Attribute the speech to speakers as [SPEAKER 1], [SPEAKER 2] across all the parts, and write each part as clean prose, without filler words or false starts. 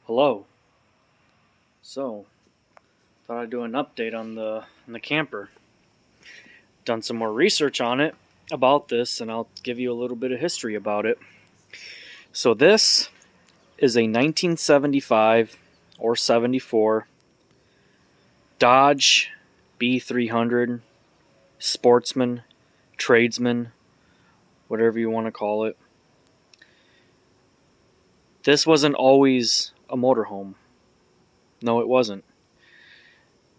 [SPEAKER 1] Hello. So, thought I'd do an update on the camper. Done some more research on it about this, and I'll give you a little bit of history about it. So this is a 1975 or 74 Dodge B300 Sportsman, Tradesman, whatever you want to call it. This wasn't always a motorhome. No, it wasn't.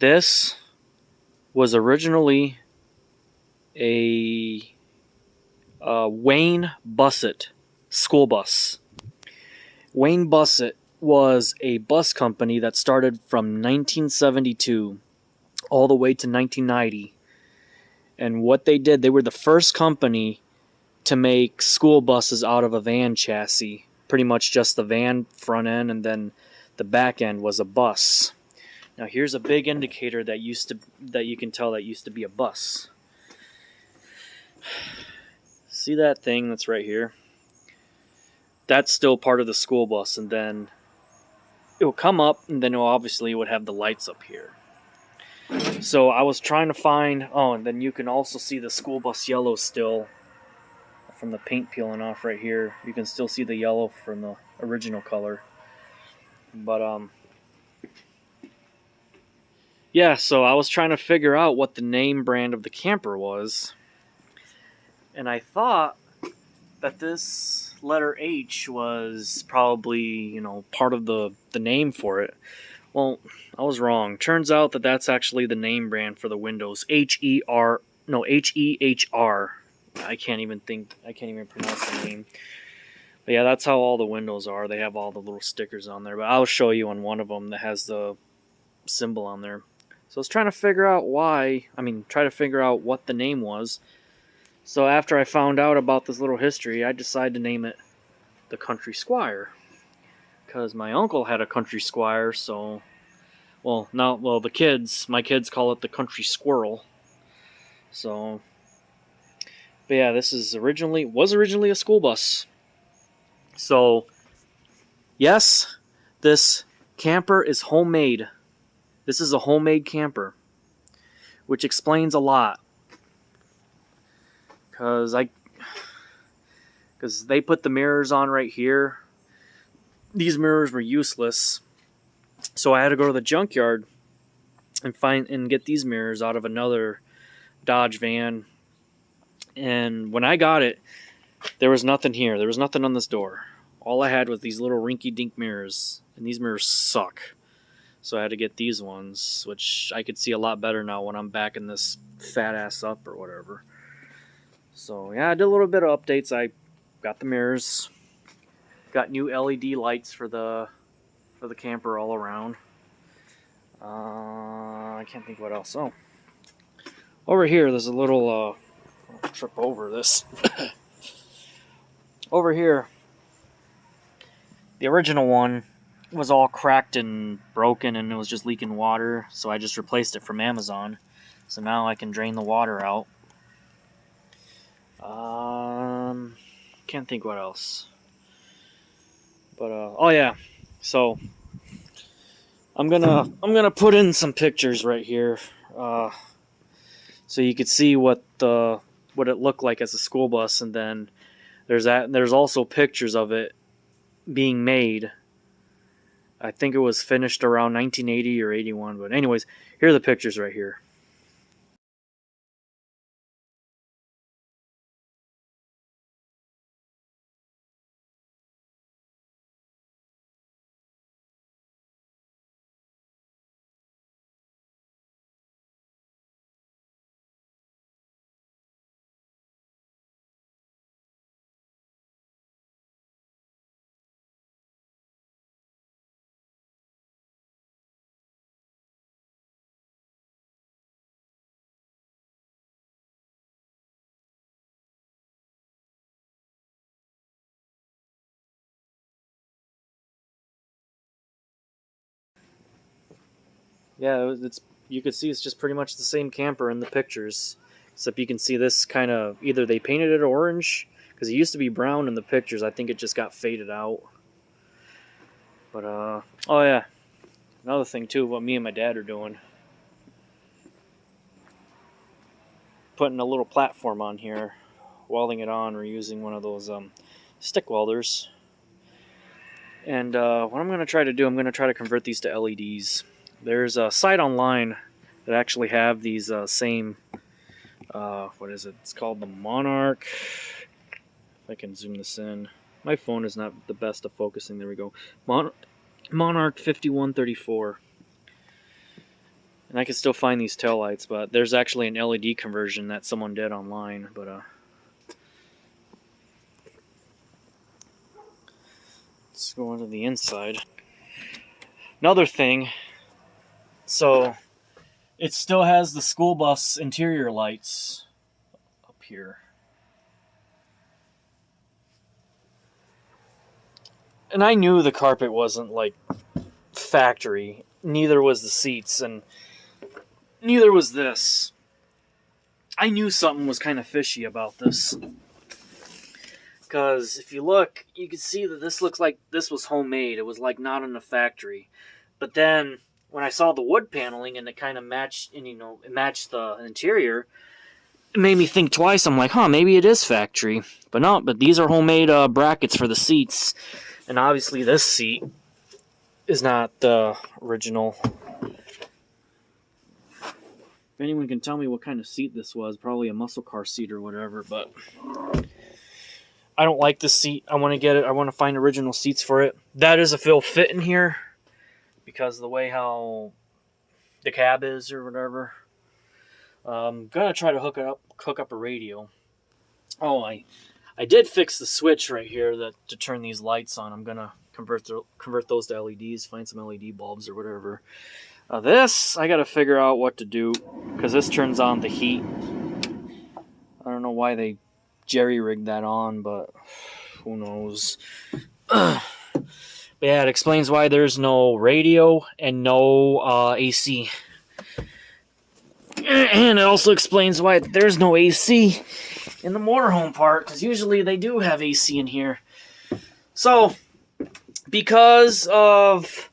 [SPEAKER 1] This was originally a Wayne Busette school bus. Wayne Busette was a bus company that started from 1972 all the way to 1990. And what they did, they were the first company to make school buses out of a van chassis. Pretty much just the van front end, and then the back end was a bus. Now here's a big indicator that you can tell that used to be a bus. See that thing that's right here? That's still part of the school bus, and then it will come up, and then it would have the lights up here. So I was trying to find, and then you can also see the school bus yellow still from the paint peeling off right here. You can still see the yellow from the original color. But yeah, so I was trying to figure out what the name brand of the camper was, and I thought that this letter H was probably, part of the name for it. Well, I was wrong. Turns out that that's actually the name brand for the windows. H-E-H-R. I can't even pronounce the name. But yeah, that's how all the windows are. They have all the little stickers on there. But I'll show you on one of them that has the symbol on there. So I was trying to figure out what the name was. So after I found out about this little history, I decided to name it the Country Squire. Because my uncle had a Country Squire, so... my kids call it the Country Squirrel. So... But yeah, this was originally a school bus. So, yes, this camper is homemade. This is a homemade camper, which explains a lot. Because they put the mirrors on right here. These mirrors were useless, so I had to go to the junkyard and get these mirrors out of another Dodge van. And when I got it, there was nothing here. There was nothing on this door. All I had was these little rinky-dink mirrors, and these mirrors suck. So I had to get these ones, which I could see a lot better now when I'm backing this fat ass up or whatever. So yeah, I did a little bit of updates. I got the mirrors, got new LED lights for the camper all around. I can't think what else. Oh, over here there's a little I'll trip over this. Over here, the original one was all cracked and broken, and it was just leaking water, so I just replaced it from Amazon. So now I can drain the water out. Can't think what else. But oh yeah, so I'm gonna put in some pictures right here, so you could see what it looked like as a school bus, and then there's also pictures of it being made. I think it was finished around 1980 or 81, but anyways, here are the pictures right here. Yeah, you could see it's just pretty much the same camper in the pictures, except you can see this kind of, either they painted it orange, because it used to be brown in the pictures. I think it just got faded out. But oh yeah, another thing too, what me and my dad are doing, putting a little platform on here, welding it on. We're using one of those stick welders. And what I'm going to try to do, I'm going to try to convert these to LEDs. There's a site online that actually have these same, what is it? It's called the Monarch. If I can zoom this in. My phone is not the best at focusing. There we go. Monarch 5134. And I can still find these taillights, but there's actually an LED conversion that someone did online. But let's go on to the inside. Another thing, so it still has the school bus interior lights up here. And I knew the carpet wasn't like factory. Neither was the seats, and neither was this. I knew something was kind of fishy about this. Because if you look, you can see that this looks like this was homemade. It was like not in a factory. But then when I saw the wood paneling and it kind of matched, and it matched the interior, it made me think twice. I'm like, maybe it is factory. But no, but these are homemade brackets for the seats. And obviously this seat is not the original. If anyone can tell me what kind of seat this was, probably a muscle car seat or whatever, but I don't like this seat. I want to get it. I want to find original seats for it. That is if it'll fit in here because of the way how the cab is or whatever. I'm going to try to hook up a radio. Oh, I did fix the switch right here to turn these lights on. I'm going to convert those to LEDs, find some LED bulbs or whatever. This, I got to figure out what to do because this turns on the heat. I don't know why they jerry-rigged that on, but who knows. But yeah, it explains why there's no radio and no AC. And it also explains why there's no AC in the motorhome part, because usually they do have AC in here. So, because of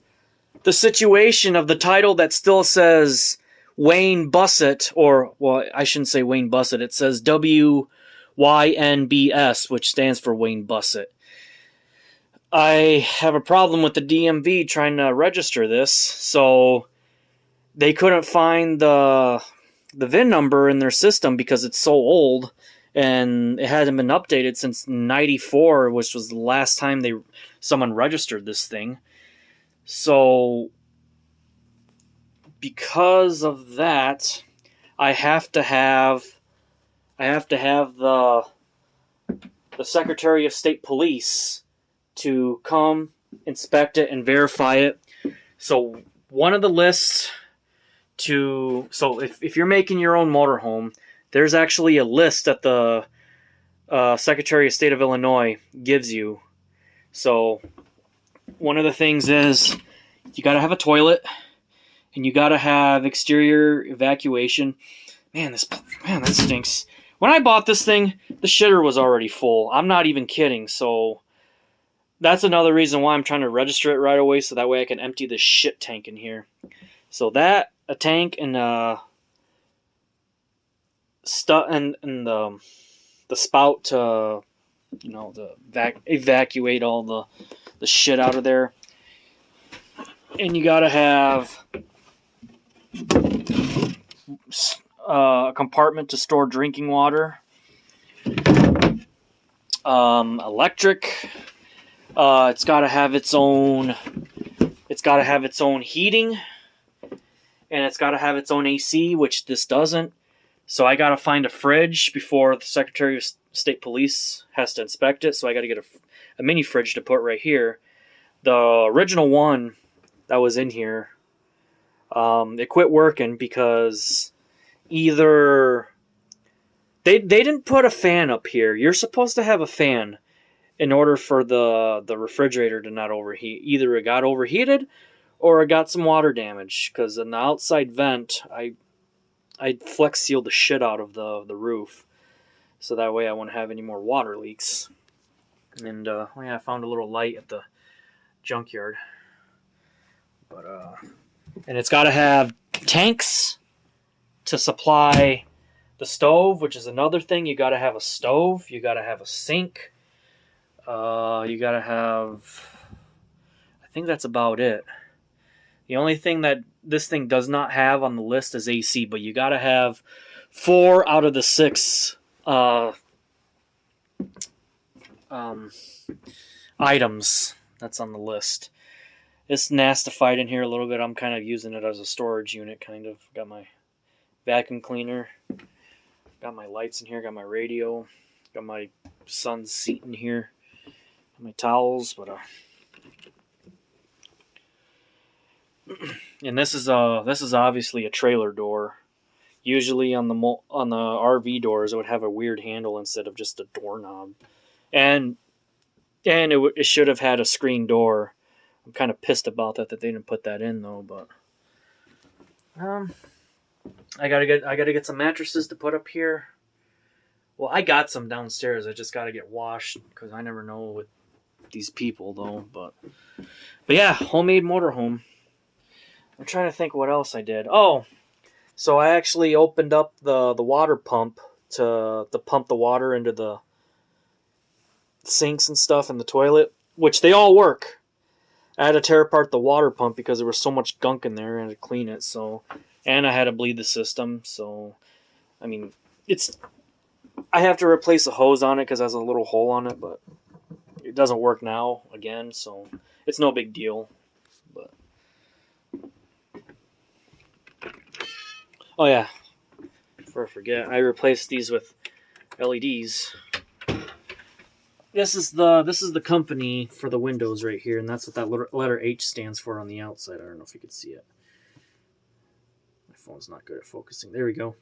[SPEAKER 1] the situation of the title that still says Wayne Busette, or, well, I shouldn't say Wayne Busette, it says WYNBS, which stands for Wayne Busette. I have a problem with the DMV trying to register this, so they couldn't find the VIN number in their system because it's so old, and it hasn't been updated since '94, which was the last time someone registered this thing. So, because of that, I have to have the Secretary of State Police to come inspect it and verify it. So one of the lists if you're making your own motorhome, there's actually a list that the Secretary of State of Illinois gives you. So one of the things is you got to have a toilet and you got to have exterior evacuation. Man, that stinks. When I bought this thing, the shitter was already full. I'm not even kidding. So that's another reason why I'm trying to register it right away, so that way I can empty this shit tank in here. So that, a tank, and the spout to evacuate all the shit out of there. And you gotta have a compartment to store drinking water. Electric. It's gotta have its own heating, and it's gotta have its own AC, which this doesn't. So I gotta find a fridge before the Secretary of State Police has to inspect it. So I gotta get a mini fridge to put right here. The original one that was in here, it quit working because either they didn't put a fan up here. You're supposed to have a fan in order for the refrigerator to not overheat. Either it got overheated or it got some water damage, because in the outside vent, I flex sealed the shit out of the roof, so that way I won't have any more water leaks. And I found a little light at the junkyard. But and it's got to have tanks to supply the stove, which is another thing. You got to have a stove. You got to have a sink. You got to have. I think that's about it. The only thing that this thing does not have on the list is AC, but you got to have 4 out of the 6 items that's on the list. It's nastified in here a little bit. I'm kind of using it as a storage unit, kind of. Got my vacuum cleaner. Got my lights in here. Got my radio. Got my son's seat in here. Got my towels, but and this is obviously a trailer door. Usually on the RV doors, it would have a weird handle instead of just a doorknob, and it should have had a screen door. I'm kind of pissed about that they didn't put that in though, but I gotta get some mattresses to put up here. Well, I got some downstairs. I just gotta get washed because I never know with these people though. But yeah, homemade motorhome. I'm trying to think what else I did. Oh, so I actually opened up the water pump to pump the water into the sinks and stuff in the toilet, which they all work. I had to tear apart the water pump because there was so much gunk in there and I had to clean it. So, and I had to bleed the system. So, I mean, I have to replace the hose on it because it has a little hole on it, but it doesn't work now again. So, it's no big deal. But oh yeah, before I forget, I replaced these with LEDs. This is the company for the windows right here, and that's what that letter H stands for on the outside. I don't know if you can see it. My phone's not good at focusing. There we go.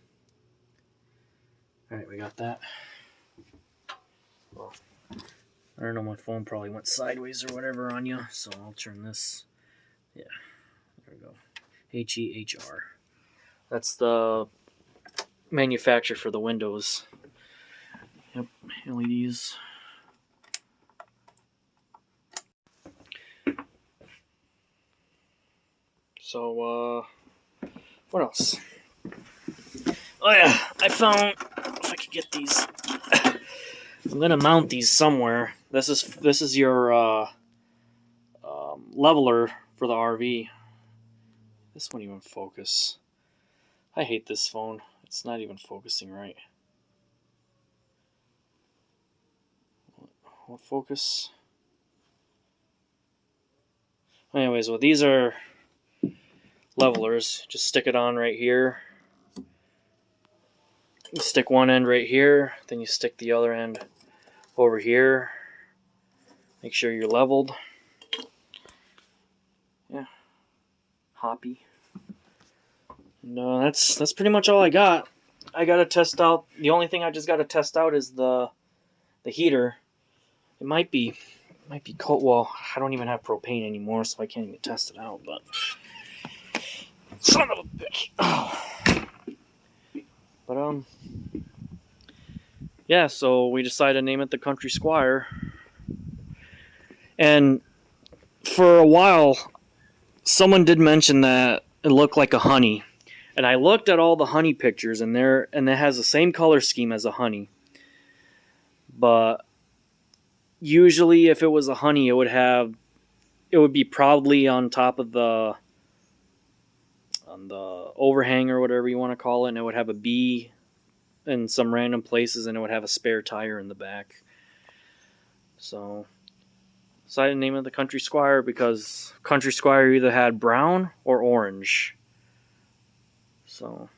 [SPEAKER 1] All right, we got that. Well, I don't know, my phone probably went sideways or whatever on you, so I'll turn this. Yeah, there we go. HEHR. That's the manufacturer for the windows. Yep, LEDs. So, what else? Oh yeah, I found, if I could get these, I'm gonna mount these somewhere. This is your leveler for the RV. This won't even focus. I hate this phone. It's not even focusing right. What focus? Anyways, well, these are levelers. Just stick it on right here. You stick one end right here, then you stick the other end over here. Make sure you're leveled. Yeah, hoppy. No, that's pretty much all I got. I gotta test out. The only thing I just gotta test out is the heater. It might be cold. Well, I don't even have propane anymore, so I can't even test it out. But son of a bitch. Oh. But yeah. So we decided to name it the Country Squire. And for a while, someone did mention that it looked like a honey. And I looked at all the honey pictures, and it has the same color scheme as a honey. But usually, if it was a honey, it would be probably on top of the overhang or whatever you want to call it, and it would have a bee in some random places, and it would have a spare tire in the back. So decided to name it the Country Squire because Country Squire either had brown or orange. So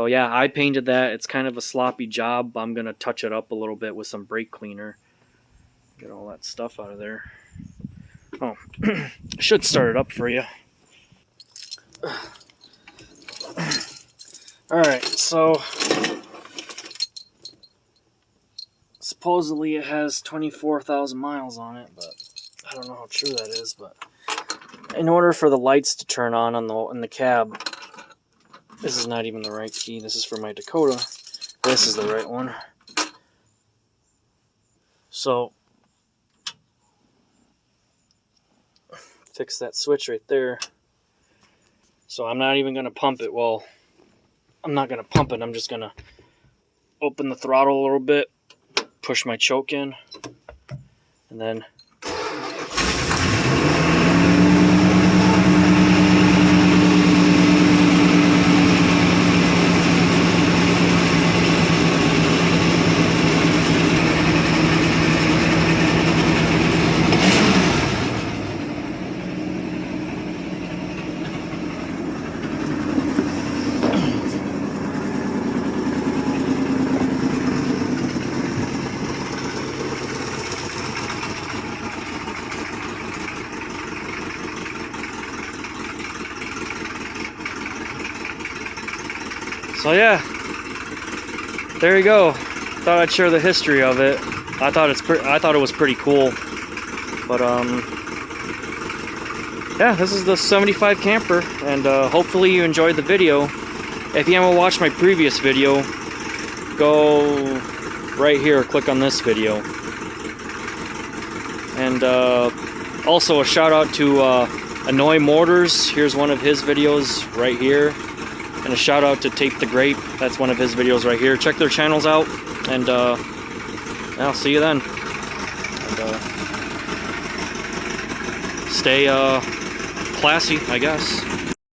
[SPEAKER 1] yeah, I painted that. It's kind of a sloppy job. I'm going to touch it up a little bit with some brake cleaner. Get all that stuff out of there. Oh, I should start it up for you. Alright, so supposedly it has 24,000 miles on it, but I don't know how true that is. But in order for the lights to turn on in the cab, this is not even the right key. This is for my Dakota. This is the right one. So fix that switch right there. So I'm not even going to pump it. Well, I'm not going to pump it. I'm just going to open the throttle a little bit, push my choke in, and then so yeah, there you go. Thought I'd share the history of it. I thought it was pretty cool. But yeah, this is the 75 camper, and hopefully you enjoyed the video. If you haven't watched my previous video, go right here, click on this video. And also a shout out to Annoy Mortars. Here's one of his videos right here. And a shout out to Tape the Grape. That's one of his videos right here. Check their channels out, and I'll see you then. And stay classy, I guess.